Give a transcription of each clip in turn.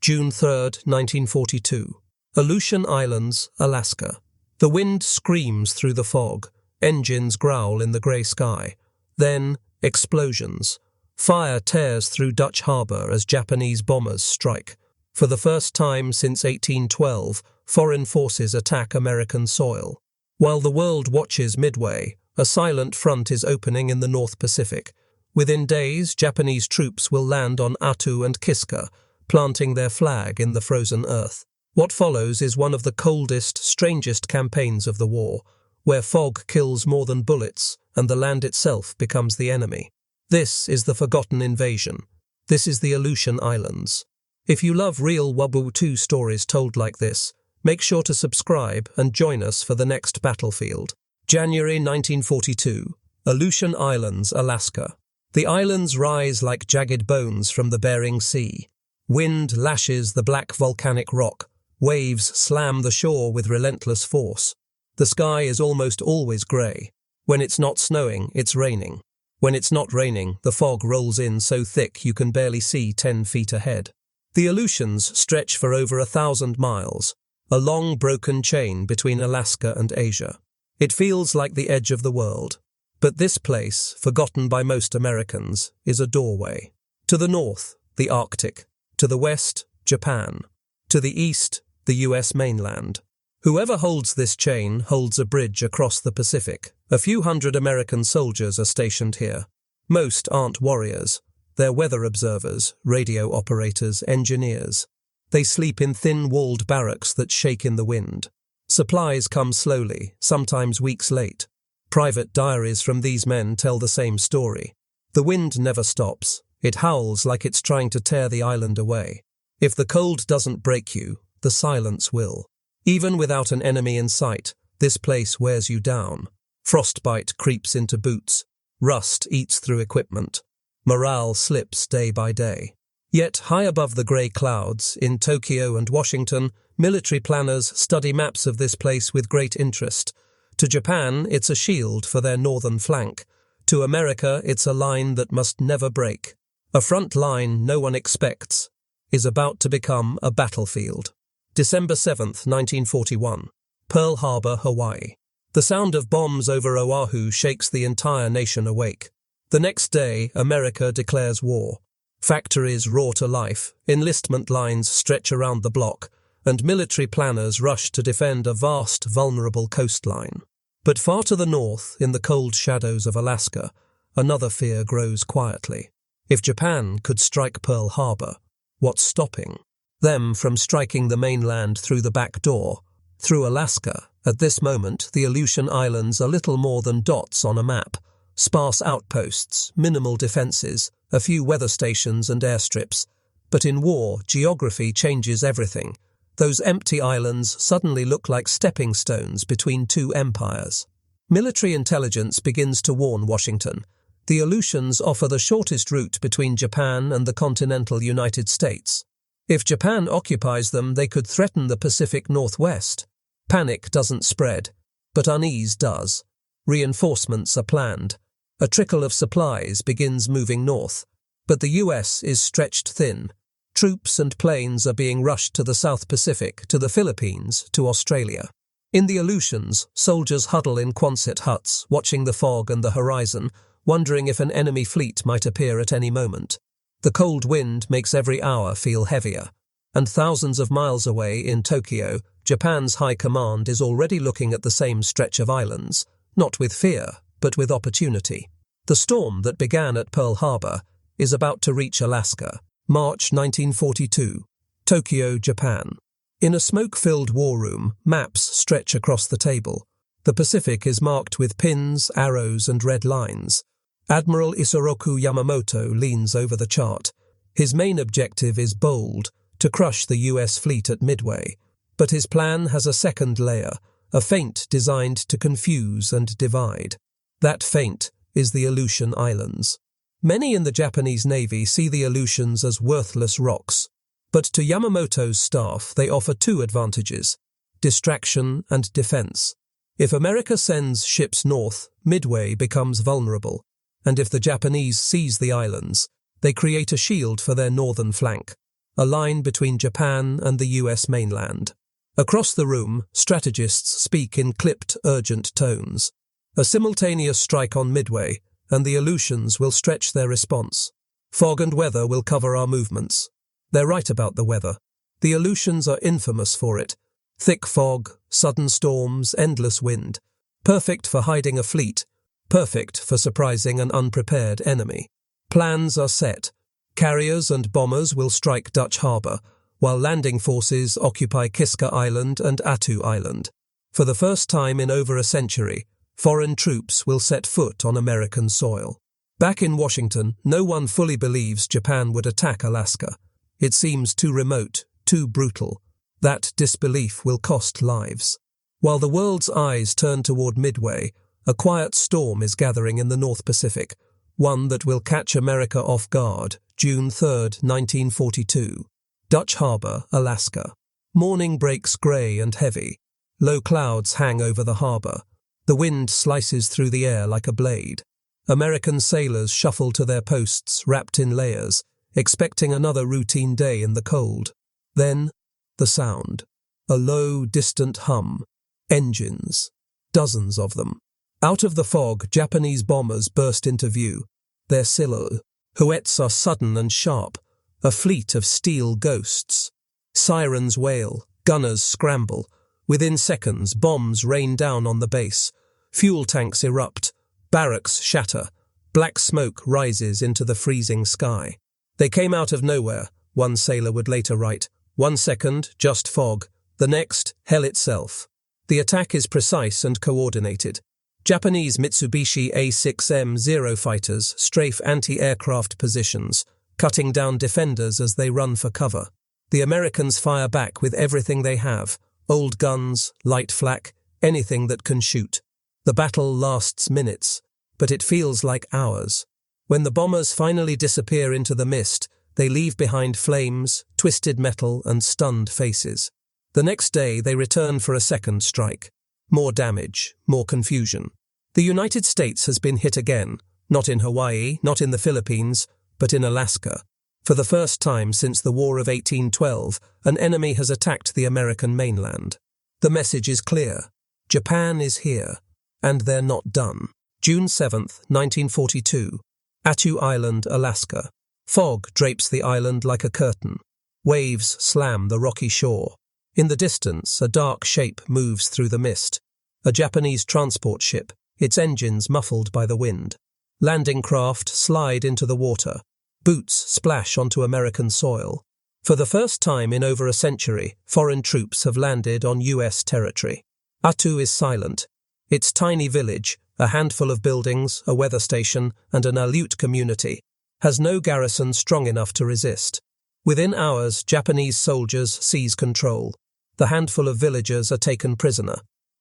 June 3, 1942. Aleutian Islands, Alaska. The wind screams through the fog. Engines growl in the grey sky. Then, explosions. Fire tears through Dutch harbour as Japanese bombers strike. For the first time since 1812, foreign forces attack American soil. While the world watches midway, a silent front is opening in the North Pacific. Within days, Japanese troops will land on Attu and Kiska, planting their flag in the frozen earth. What follows is one of the coldest, strangest campaigns of the war, where fog kills more than bullets and the land itself becomes the enemy. This is the forgotten invasion. This is the Aleutian Islands. If you love real World War II stories told like this, make sure to subscribe and join us for the next battlefield. January 1942. Aleutian Islands, Alaska. The islands rise like jagged bones from the Bering Sea. Wind lashes the black volcanic rock. Waves slam the shore with relentless force. The sky is almost always grey. When it's not snowing, it's raining. When it's not raining, the fog rolls in so thick you can barely see 10 feet ahead. The Aleutians stretch for over 1,000 miles, a long broken chain between Alaska and Asia. It feels like the edge of the world. But this place, forgotten by most Americans, is a doorway. To the north, the Arctic. To the west, Japan. To the east, the US mainland. Whoever holds this chain holds a bridge across the Pacific. A few hundred American soldiers are stationed here. Most aren't warriors. They're weather observers, radio operators, engineers. They sleep in thin-walled barracks that shake in the wind. Supplies come slowly, sometimes weeks late. Private diaries from these men tell the same story. The wind never stops. It howls like it's trying to tear the island away. If the cold doesn't break you, the silence will. Even without an enemy in sight, this place wears you down. Frostbite creeps into boots. Rust eats through equipment. Morale slips day by day. Yet, high above the grey clouds, in Tokyo and Washington, military planners study maps of this place with great interest. To Japan, it's a shield for their northern flank. To America, it's a line that must never break. A front line no one expects is about to become a battlefield. December 7th, 1941. Pearl Harbor, Hawaii. The sound of bombs over Oahu shakes the entire nation awake. The next day, America declares war. Factories roar to life, enlistment lines stretch around the block, and military planners rush to defend a vast, vulnerable coastline. But far to the north, in the cold shadows of Alaska, another fear grows quietly. If Japan could strike Pearl Harbor, what's stopping them from striking the mainland through the back door, through Alaska? At this moment, the Aleutian Islands are little more than dots on a map. Sparse outposts, minimal defences, a few weather stations and airstrips. But in war, geography changes everything. Those empty islands suddenly look like stepping stones between two empires. Military intelligence begins to warn Washington. The Aleutians offer the shortest route between Japan and the continental United States. If Japan occupies them, they could threaten the Pacific Northwest. Panic doesn't spread, but unease does. Reinforcements are planned. A trickle of supplies begins moving north, but the US is stretched thin. Troops and planes are being rushed to the South Pacific, to the Philippines, to Australia. In the Aleutians, soldiers huddle in Quonset huts, watching the fog and the horizon, wondering if an enemy fleet might appear at any moment. The cold wind makes every hour feel heavier, and thousands of miles away in Tokyo, Japan's high command is already looking at the same stretch of islands, not with fear, but with opportunity. The storm that began at Pearl Harbor is about to reach Alaska. March 1942. Tokyo, Japan. In a smoke-filled war room, maps stretch across the table. The Pacific is marked with pins, arrows, and red lines. Admiral Isoroku Yamamoto leans over the chart. His main objective is bold, to crush the US fleet at Midway. But his plan has a second layer, a feint designed to confuse and divide. That feint is the Aleutian Islands. Many in the Japanese Navy see the Aleutians as worthless rocks. But to Yamamoto's staff, they offer two advantages: distraction and defense. If America sends ships north, Midway becomes vulnerable, and if the Japanese seize the islands, they create a shield for their northern flank. a line between Japan and the US mainland. Across the room, strategists speak in clipped, urgent tones. A simultaneous strike on Midway, and the Aleutians will stretch their response. Fog and weather will cover our movements. They're right about the weather. The Aleutians are infamous for it. Thick fog, sudden storms, endless wind. Perfect for hiding a fleet. Perfect for surprising an unprepared enemy. Plans are set. Carriers and bombers will strike Dutch Harbour, while landing forces occupy Kiska Island and Attu Island. For the first time in over a century, foreign troops will set foot on American soil. Back in Washington, no one fully believes Japan would attack Alaska. It seems too remote, too brutal. That disbelief will cost lives. While the world's eyes turn toward Midway, a quiet storm is gathering in the North Pacific, one that will catch America off guard. June 3, 1942. Dutch Harbour, Alaska. Morning breaks grey and heavy. Low clouds hang over the harbour. The wind slices through the air like a blade. American sailors shuffle to their posts, wrapped in layers, expecting another routine day in the cold. Then, the sound. A low, distant hum. Engines. Dozens of them. Out of the fog, Japanese bombers burst into view. Their silhouettes are sudden and sharp. A fleet of steel ghosts. Sirens wail. Gunners scramble. Within seconds, bombs rain down on the base. Fuel tanks erupt. Barracks shatter. Black smoke rises into the freezing sky. They came out of nowhere, one sailor would later write. 1 second, just fog. The next, hell itself. The attack is precise and coordinated. Japanese Mitsubishi A6M0 fighters strafe anti-aircraft positions, cutting down defenders as they run for cover. The Americans fire back with everything they have, old guns, light flak, anything that can shoot. The battle lasts minutes, but it feels like hours. When the bombers finally disappear into the mist, they leave behind flames, twisted metal, and stunned faces. The next day, they return for a second strike. More damage, more confusion. The United States has been hit again, not in Hawaii, not in the Philippines, but in Alaska. For the first time since the War of 1812, an enemy has attacked the American mainland. The message is clear. Japan is here, and they're not done. June 7, 1942. Attu Island, Alaska. Fog drapes the island like a curtain. Waves slam the rocky shore. In the distance, a dark shape moves through the mist. A Japanese transport ship, its engines muffled by the wind. Landing craft slide into the water. Boots splash onto American soil. For the first time in over a century, foreign troops have landed on US territory. Attu is silent. Its tiny village, a handful of buildings, a weather station, and an Aleut community, has no garrison strong enough to resist. Within hours, Japanese soldiers seize control. The handful of villagers are taken prisoner.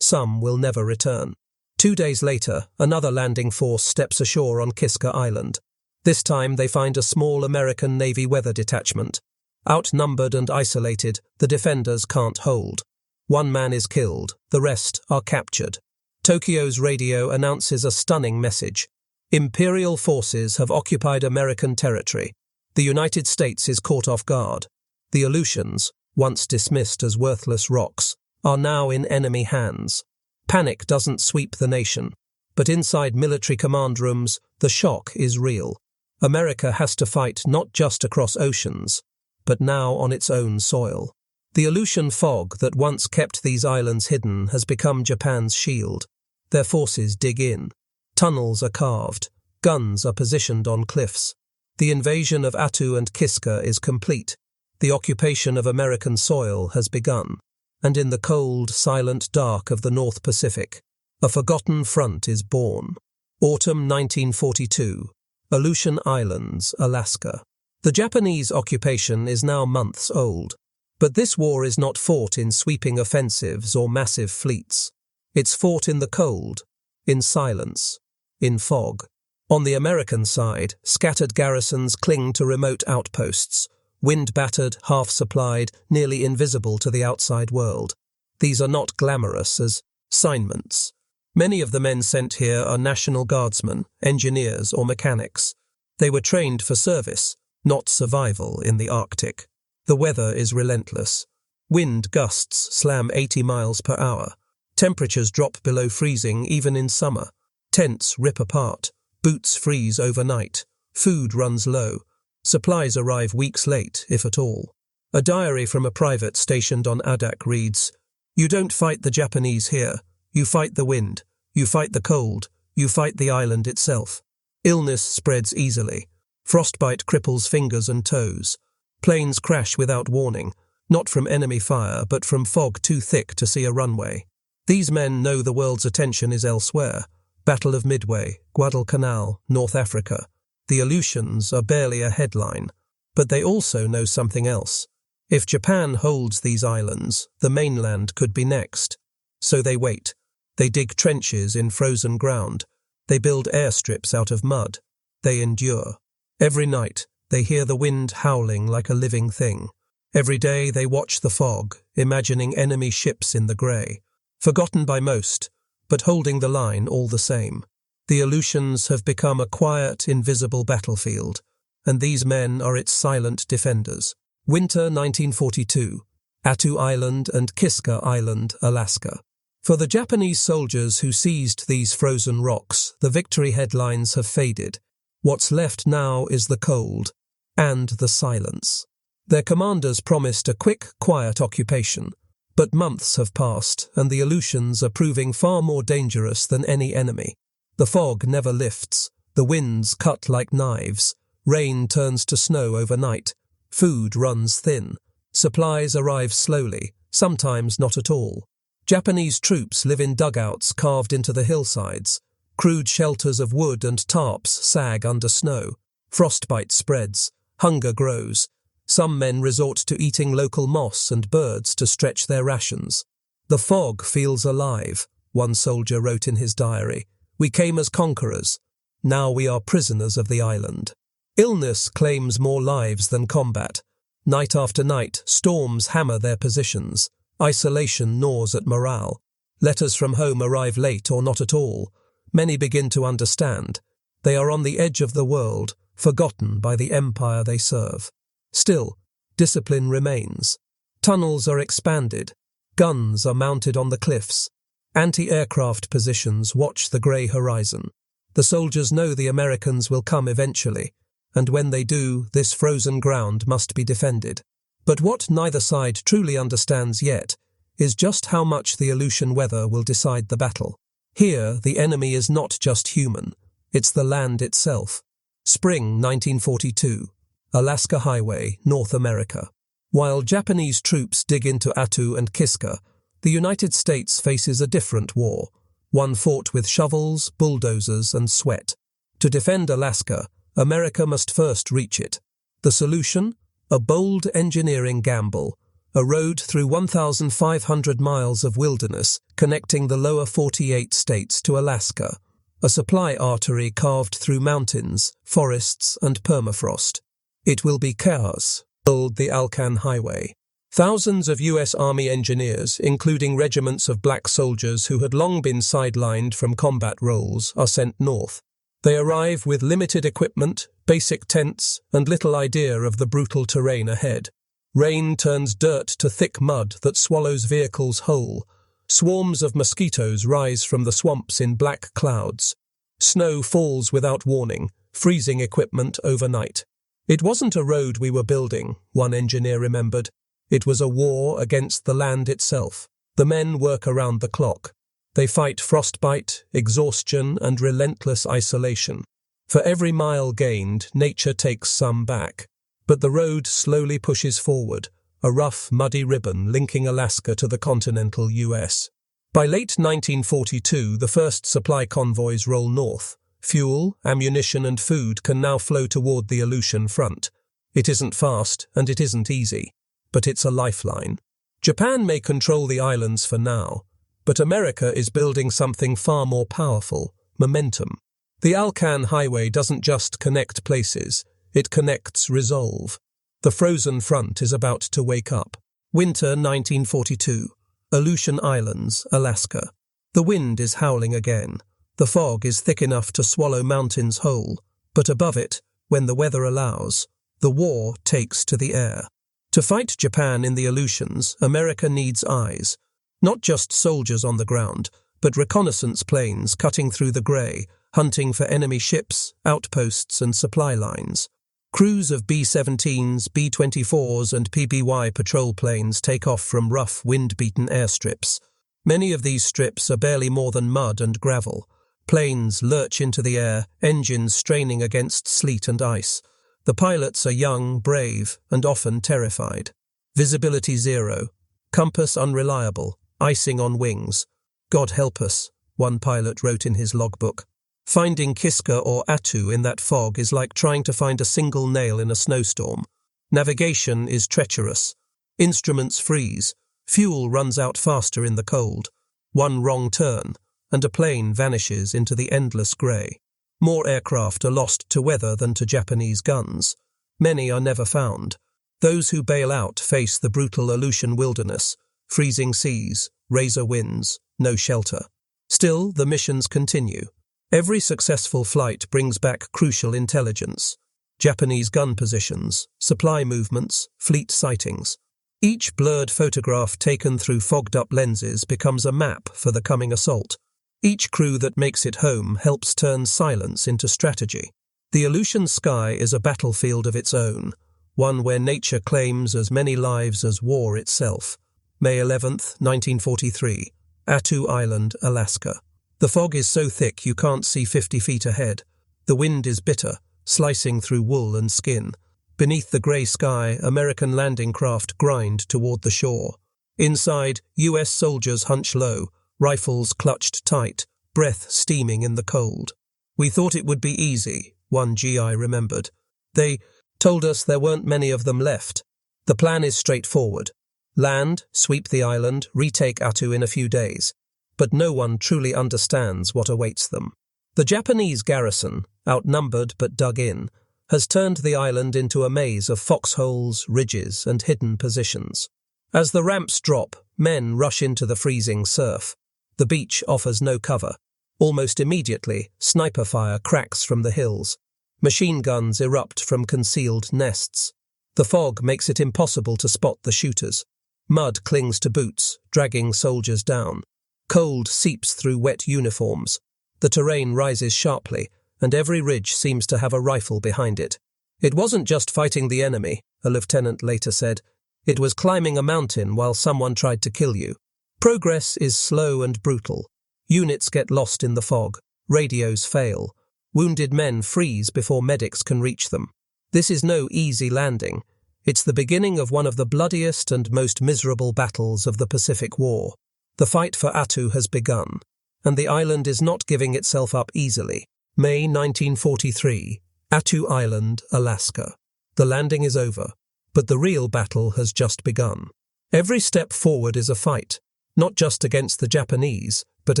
Some will never return. 2 days later, another landing force steps ashore on Kiska Island. This time they find a small American Navy weather detachment. Outnumbered and isolated, the defenders can't hold. 1 man is killed, the rest are captured. Tokyo's radio announces a stunning message. Imperial forces have occupied American territory. The United States is caught off guard. The Aleutians, once dismissed as worthless rocks, are now in enemy hands. Panic doesn't sweep the nation, but inside military command rooms, the shock is real. America has to fight not just across oceans, but now on its own soil. The Aleutian fog that once kept these islands hidden has become Japan's shield. Their forces dig in. Tunnels are carved. Guns are positioned on cliffs. The invasion of Attu and Kiska is complete. The occupation of American soil has begun. And in the cold, silent dark of the North Pacific, a forgotten front is born. Autumn 1942. Aleutian Islands, Alaska. The Japanese occupation is now months old. But this war is not fought in sweeping offensives or massive fleets. It's fought in the cold, in silence, in fog. On the American side, scattered garrisons cling to remote outposts, wind-battered, half-supplied, nearly invisible to the outside world. These are not glamorous as assignments. Many of the men sent here are National Guardsmen, engineers, or mechanics. They were trained for service, not survival in the Arctic. The weather is relentless. Wind gusts slam 80 miles per hour. Temperatures drop below freezing even in summer. Tents rip apart. Boots freeze overnight. Food runs low. Supplies arrive weeks late, if at all. A diary from a private stationed on Adak reads, "You don't fight the Japanese here. You fight the wind. You fight the cold. You fight the island itself." Illness spreads easily. Frostbite cripples fingers and toes. Planes crash without warning, not from enemy fire, but from fog too thick to see a runway. These men know the world's attention is elsewhere. Battle of Midway, Guadalcanal, North Africa. The Aleutians are barely a headline, but they also know something else. If Japan holds these islands, the mainland could be next. So they wait. They dig trenches in frozen ground. They build airstrips out of mud. They endure. Every night, they hear the wind howling like a living thing. Every day they watch the fog, imagining enemy ships in the grey. Forgotten by most, but holding the line all the same. The Aleutians have become a quiet, invisible battlefield, and these men are its silent defenders. Winter 1942, Attu Island and Kiska Island, Alaska. For the Japanese soldiers who seized these frozen rocks, the victory headlines have faded. What's left now is the cold and the silence. Their commanders promised a quick, quiet occupation, but months have passed and the Aleutians are proving far more dangerous than any enemy. The fog never lifts, the winds cut like knives, rain turns to snow overnight, food runs thin, supplies arrive slowly, sometimes not at all. Japanese troops live in dugouts carved into the hillsides. Crude shelters of wood and tarps sag under snow. Frostbite spreads. Hunger grows. Some men resort to eating local moss and birds to stretch their rations. "The fog feels alive," one soldier wrote in his diary. "We came as conquerors. Now we are prisoners of the island." Illness claims more lives than combat. Night after night, storms hammer their positions. Isolation gnaws at morale. Letters from home arrive late or not at all. Many begin to understand. They are on the edge of the world, forgotten by the empire they serve. Still, discipline remains. Tunnels are expanded. Guns are mounted on the cliffs. Anti-aircraft positions watch the grey horizon. The soldiers know the Americans will come eventually, and when they do, this frozen ground must be defended. But what neither side truly understands yet is just how much the Aleutian weather will decide the battle. Here, the enemy is not just human, it's the land itself. Spring 1942, Alaska Highway, North America. While Japanese troops dig into Attu and Kiska, the United States faces a different war, one fought with shovels, bulldozers, and sweat. To defend Alaska, America must first reach it. The solution? A bold engineering gamble, a road through 1,500 miles of wilderness connecting the lower 48 states to Alaska, a supply artery carved through mountains, forests, and permafrost. It will be chaos, build the Aleutian Highway. Thousands of U.S. Army engineers, including regiments of black soldiers who had long been sidelined from combat roles, are sent north. They arrive with limited equipment, basic tents, and little idea of the brutal terrain ahead. Rain turns dirt to thick mud that swallows vehicles whole. Swarms of mosquitoes rise from the swamps in black clouds. Snow falls without warning, freezing equipment overnight. "It wasn't a road we were building," one engineer remembered. "It was a war against the land itself. The men work around the clock. They fight frostbite, exhaustion, and relentless isolation. For every mile gained, nature takes some back. But the road slowly pushes forward, a rough, muddy ribbon linking Alaska to the continental US. By late 1942, the first supply convoys roll north. Fuel, ammunition, and food can now flow toward the Aleutian front. It isn't fast, and it isn't easy, but it's a lifeline. Japan may control the islands for now, but America is building something far more powerful: momentum. The Aleutian Highway doesn't just connect places, it connects resolve. The frozen front is about to wake up. Winter 1942, Aleutian Islands, Alaska. The wind is howling again. The fog is thick enough to swallow mountains whole, but above it, when the weather allows, the war takes to the air. To fight Japan in the Aleutians, America needs eyes. Not just soldiers on the ground, but reconnaissance planes cutting through the grey, hunting for enemy ships, outposts and supply lines. Crews of B-17s, B-24s and PBY patrol planes take off from rough, wind-beaten airstrips. Many of these strips are barely more than mud and gravel. Planes lurch into the air, engines straining against sleet and ice. The pilots are young, brave, and often terrified. Visibility zero. Compass unreliable. Icing on wings. God help us, one pilot wrote in his logbook. Finding Kiska or Attu in that fog is like trying to find a single nail in a snowstorm. Navigation is treacherous. Instruments freeze. Fuel runs out faster in the cold. One wrong turn, and a plane vanishes into the endless grey. More aircraft are lost to weather than to Japanese guns. Many are never found. Those who bail out face the brutal Aleutian wilderness, freezing seas, razor winds, no shelter. Still, the missions continue. Every successful flight brings back crucial intelligence. Japanese gun positions, supply movements, fleet sightings. Each blurred photograph taken through fogged-up lenses becomes a map for the coming assault. Each crew that makes it home helps turn silence into strategy. The Aleutian sky is a battlefield of its own, one where nature claims as many lives as war itself. May 11th, 1943, Attu Island, Alaska. The fog is so thick you can't see 50 feet ahead. The wind is bitter, slicing through wool and skin. Beneath the grey sky, American landing craft grind toward the shore. Inside, US soldiers hunch low, rifles clutched tight, breath steaming in the cold. We thought it would be easy, one GI remembered. They told us there weren't many of them left. The plan is straightforward. Land, sweep the island, retake Attu in a few days. But no one truly understands what awaits them. The Japanese garrison, outnumbered but dug in, has turned the island into a maze of foxholes, ridges, and hidden positions. As the ramps drop, men rush into the freezing surf. The beach offers no cover. Almost immediately, sniper fire cracks from the hills. Machine guns erupt from concealed nests. The fog makes it impossible to spot the shooters. Mud clings to boots, dragging soldiers down. Cold seeps through wet uniforms. The terrain rises sharply, and every ridge seems to have a rifle behind it. It wasn't just fighting the enemy, a lieutenant later said. It was climbing a mountain while someone tried to kill you. Progress is slow and brutal. Units get lost in the fog. Radios fail. Wounded men freeze before medics can reach them. This is no easy landing. It's the beginning of one of the bloodiest and most miserable battles of the Pacific War. The fight for Attu has begun, and the island is not giving itself up easily. May 1943, Attu Island, Alaska. The landing is over, but the real battle has just begun. Every step forward is a fight, not just against the Japanese, but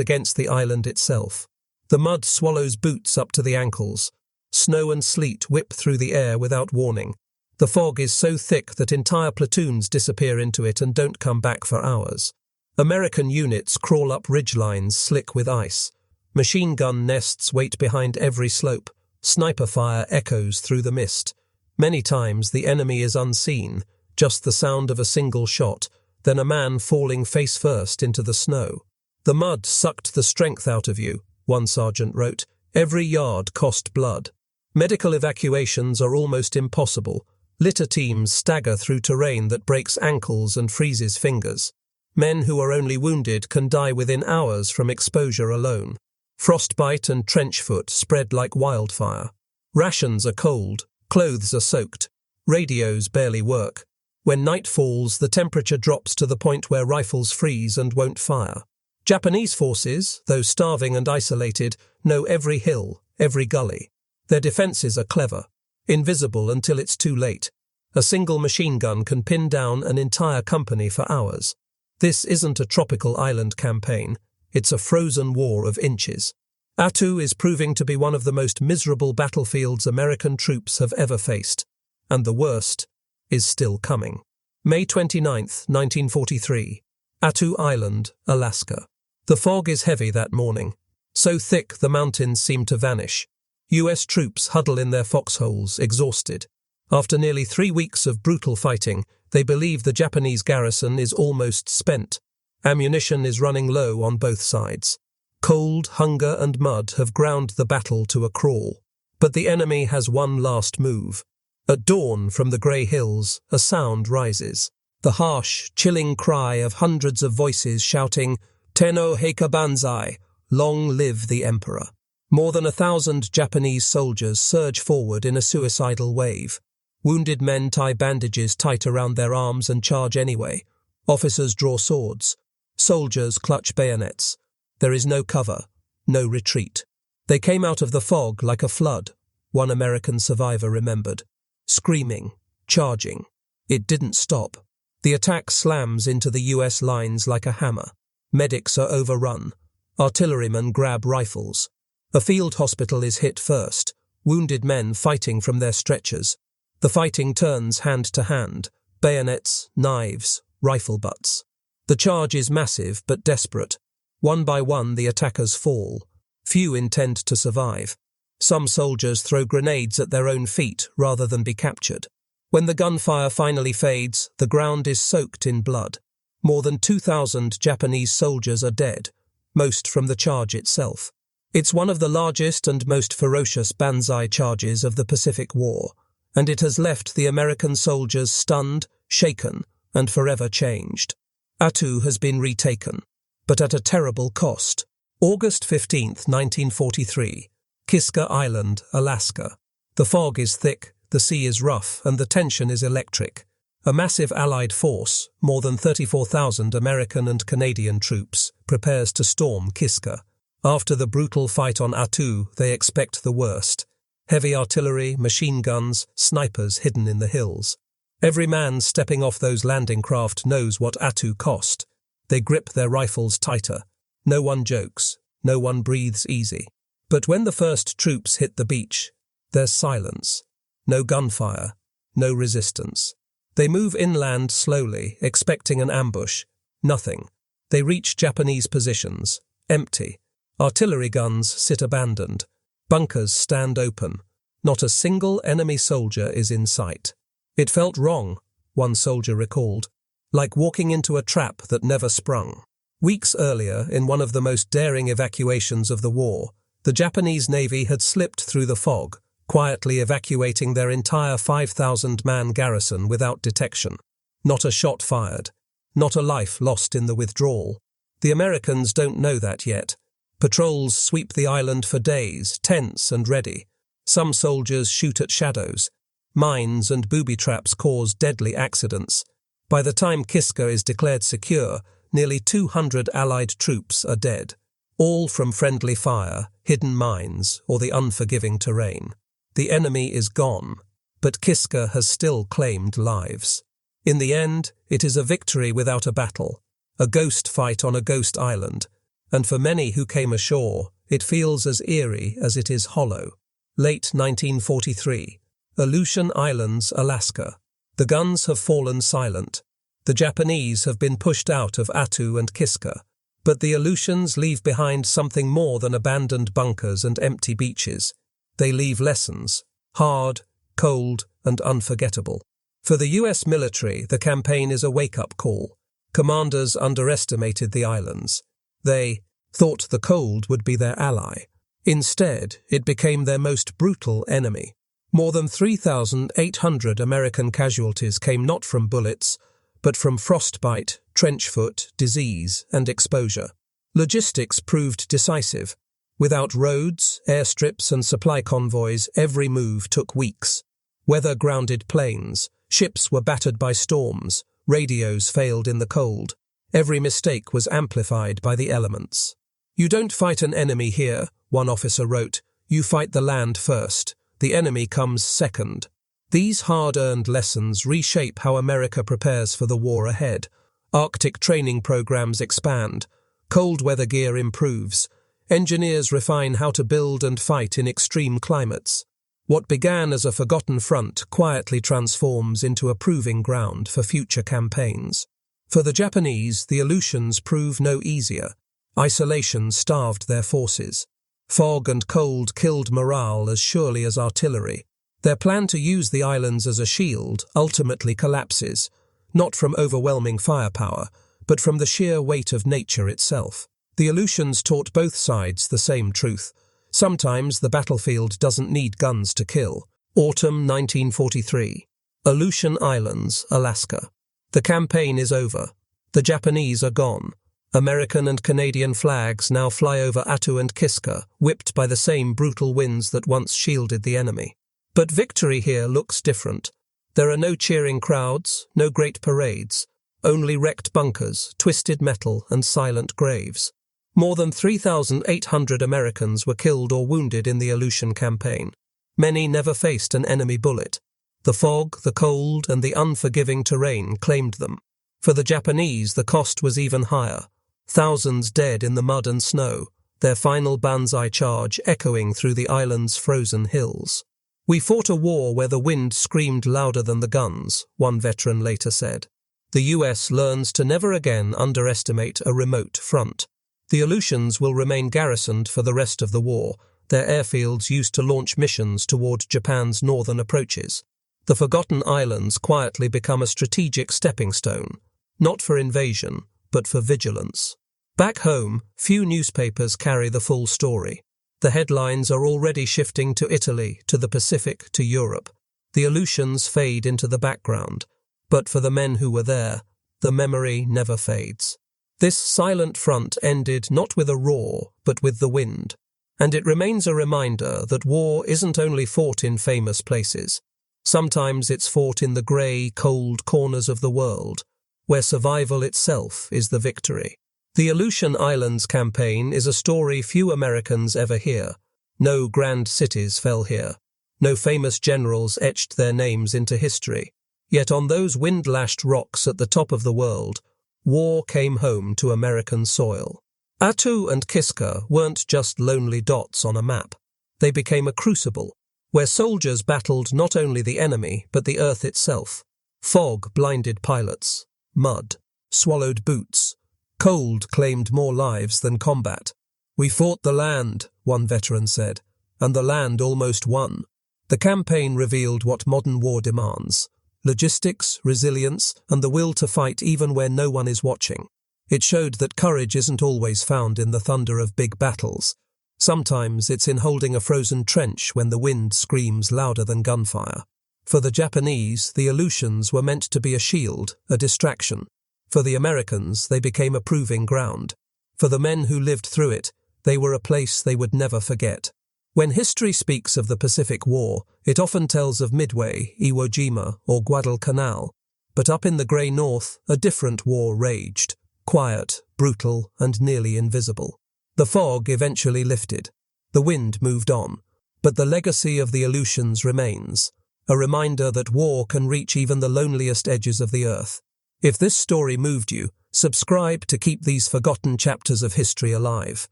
against the island itself. The mud swallows boots up to the ankles. Snow and sleet whip through the air without warning. The fog is so thick that entire platoons disappear into it and don't come back for hours. American units crawl up ridgelines slick with ice. Machine gun nests wait behind every slope. Sniper fire echoes through the mist. Many times the enemy is unseen, just the sound of a single shot, then a man falling face first into the snow. The mud sucked the strength out of you, one sergeant wrote. Every yard cost blood. Medical evacuations are almost impossible. Litter teams stagger through terrain that breaks ankles and freezes fingers. Men who are only wounded can die within hours from exposure alone. Frostbite and trench foot spread like wildfire. Rations are cold, clothes are soaked. Radios barely work. When night falls, the temperature drops to the point where rifles freeze and won't fire. Japanese forces, though starving and isolated, know every hill, every gully. Their defenses are clever, invisible until it's too late. A single machine gun can pin down an entire company for hours. This isn't a tropical island campaign, it's a frozen war of inches. Attu is proving to be one of the most miserable battlefields American troops have ever faced, and the worst is still coming. May 29th, 1943, Attu Island, Alaska. The fog is heavy that morning, so thick the mountains seem to vanish. US troops huddle in their foxholes, exhausted. After nearly 3 weeks of brutal fighting, They believe the Japanese garrison is almost spent. Ammunition is running low on both sides. Cold, hunger, and mud have ground the battle to a crawl. But the enemy has one last move. At dawn, from the grey hills, a sound rises. The harsh, chilling cry of hundreds of voices shouting, "Tenno Heika Banzai! Long live the Emperor!" More than 1,000 Japanese soldiers surge forward in a suicidal wave. Wounded men tie bandages tight around their arms and charge anyway. Officers draw swords. Soldiers clutch bayonets. There is no cover, no retreat. They came out of the fog like a flood, one American survivor remembered. Screaming, charging. It didn't stop. The attack slams into the US lines like a hammer. Medics are overrun. Artillerymen grab rifles. A field hospital is hit first, wounded men fighting from their stretchers. The fighting turns hand to hand, bayonets, knives, rifle butts. The charge is massive but desperate. One by one the attackers fall. Few intend to survive. Some soldiers throw grenades at their own feet rather than be captured. When the gunfire finally fades, the ground is soaked in blood. More than 2,000 Japanese soldiers are dead, most from the charge itself. It's one of the largest and most ferocious banzai charges of the Pacific War, and it has left the American soldiers stunned, shaken, and forever changed. Attu has been retaken, but at a terrible cost. August 15, 1943. Kiska Island, Alaska. The fog is thick, the sea is rough, and the tension is electric. A massive Allied force, more than 34,000 American and Canadian troops, prepares to storm Kiska. After the brutal fight on Attu, they expect the worst. Heavy artillery, machine guns, snipers hidden in the hills. Every man stepping off those landing craft knows what Attu cost. They grip their rifles tighter. No one jokes. No one breathes easy. But when the first troops hit the beach, there's silence. No gunfire. No resistance. They move inland slowly, expecting an ambush. Nothing. They reach Japanese positions. Empty. Artillery guns sit abandoned. Bunkers stand open. Not a single enemy soldier is in sight. It felt wrong, one soldier recalled, like walking into a trap that never sprung. Weeks earlier, in one of the most daring evacuations of the war, the Japanese Navy had slipped through the fog, quietly evacuating their entire 5,000-man garrison without detection. Not a shot fired. Not a life lost in the withdrawal. The Americans don't know that yet. Patrols sweep the island for days, tense and ready. Some soldiers shoot at shadows. Mines and booby traps cause deadly accidents. By the time Kiska is declared secure, nearly 200 Allied troops are dead. All from friendly fire, hidden mines, or the unforgiving terrain. The enemy is gone, but Kiska has still claimed lives. In the end, it is a victory without a battle, a ghost fight on a ghost island, and for many who came ashore, it feels as eerie as it is hollow. Late 1943, Aleutian Islands, Alaska. The guns have fallen silent. The Japanese have been pushed out of Attu and Kiska, but the Aleutians leave behind something more than abandoned bunkers and empty beaches. They leave lessons, hard, cold, and unforgettable. For the US military, the campaign is a wake-up call. Commanders underestimated the islands. They thought the cold would be their ally. Instead, it became their most brutal enemy. More than 3,800 American casualties came not from bullets, but from frostbite, trench foot, disease, and exposure. Logistics proved decisive. Without roads, airstrips, and supply convoys, every move took weeks. Weather grounded planes, ships were battered by storms, radios failed in the cold. Every mistake was amplified by the elements. "You don't fight an enemy here," one officer wrote. "You fight the land first. The enemy comes second." These hard-earned lessons reshape how America prepares for the war ahead. Arctic training programs expand. Cold weather gear improves. Engineers refine how to build and fight in extreme climates. What began as a forgotten front quietly transforms into a proving ground for future campaigns. For the Japanese, the Aleutians prove no easier. Isolation starved their forces. Fog and cold killed morale as surely as artillery. Their plan to use the islands as a shield ultimately collapses. not from overwhelming firepower, but from the sheer weight of nature itself. The Aleutians taught both sides the same truth. Sometimes the battlefield doesn't need guns to kill. Autumn 1943. Aleutian Islands, Alaska. The campaign is over. The Japanese are gone. American and Canadian flags now fly over Attu and Kiska, whipped by the same brutal winds that once shielded the enemy. But victory here looks different. There are no cheering crowds, no great parades, only wrecked bunkers, twisted metal, and silent graves. More than 3,800 Americans were killed or wounded in the Aleutian campaign. Many never faced an enemy bullet. The fog, the cold, and the unforgiving terrain claimed them. For the Japanese, the cost was even higher. Thousands dead in the mud and snow, their final banzai charge echoing through the island's frozen hills. "We fought a war where the wind screamed louder than the guns," one veteran later said. The US learns to never again underestimate a remote front. The Aleutians will remain garrisoned for the rest of the war, their airfields used to launch missions toward Japan's northern approaches. The forgotten islands quietly become a strategic stepping stone, not for invasion, but for vigilance. Back home, few newspapers carry the full story. The headlines are already shifting to Italy, to the Pacific, to Europe. The Aleutians fade into the background, but for the men who were there, the memory never fades. This silent front ended not with a roar, but with the wind. And it remains a reminder that war isn't only fought in famous places. Sometimes it's fought in the grey, cold corners of the world, where survival itself is the victory. The Aleutian Islands campaign is a story few Americans ever hear. No grand cities fell here. No famous generals etched their names into history. Yet on those wind-lashed rocks at the top of the world, war came home to American soil. Attu and Kiska weren't just lonely dots on a map. They became a crucible, where soldiers battled not only the enemy, but the earth itself. Fog blinded pilots. Mud swallowed boots. Cold claimed more lives than combat. "We fought the land," one veteran said, "and the land almost won." The campaign revealed what modern war demands: logistics, resilience, and the will to fight even where no one is watching. It showed that courage isn't always found in the thunder of big battles. Sometimes it's in holding a frozen trench when the wind screams louder than gunfire. For the Japanese, the Aleutians were meant to be a shield, a distraction. For the Americans, they became a proving ground. For the men who lived through it, they were a place they would never forget. When history speaks of the Pacific War, it often tells of Midway, Iwo Jima, or Guadalcanal. But up in the grey north, a different war raged, quiet, brutal, and nearly invisible. The fog eventually lifted. The wind moved on. But the legacy of the Aleutians remains, a reminder that war can reach even the loneliest edges of the earth. If this story moved you, subscribe to keep these forgotten chapters of history alive,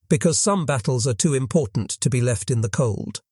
because some battles are too important to be left in the cold.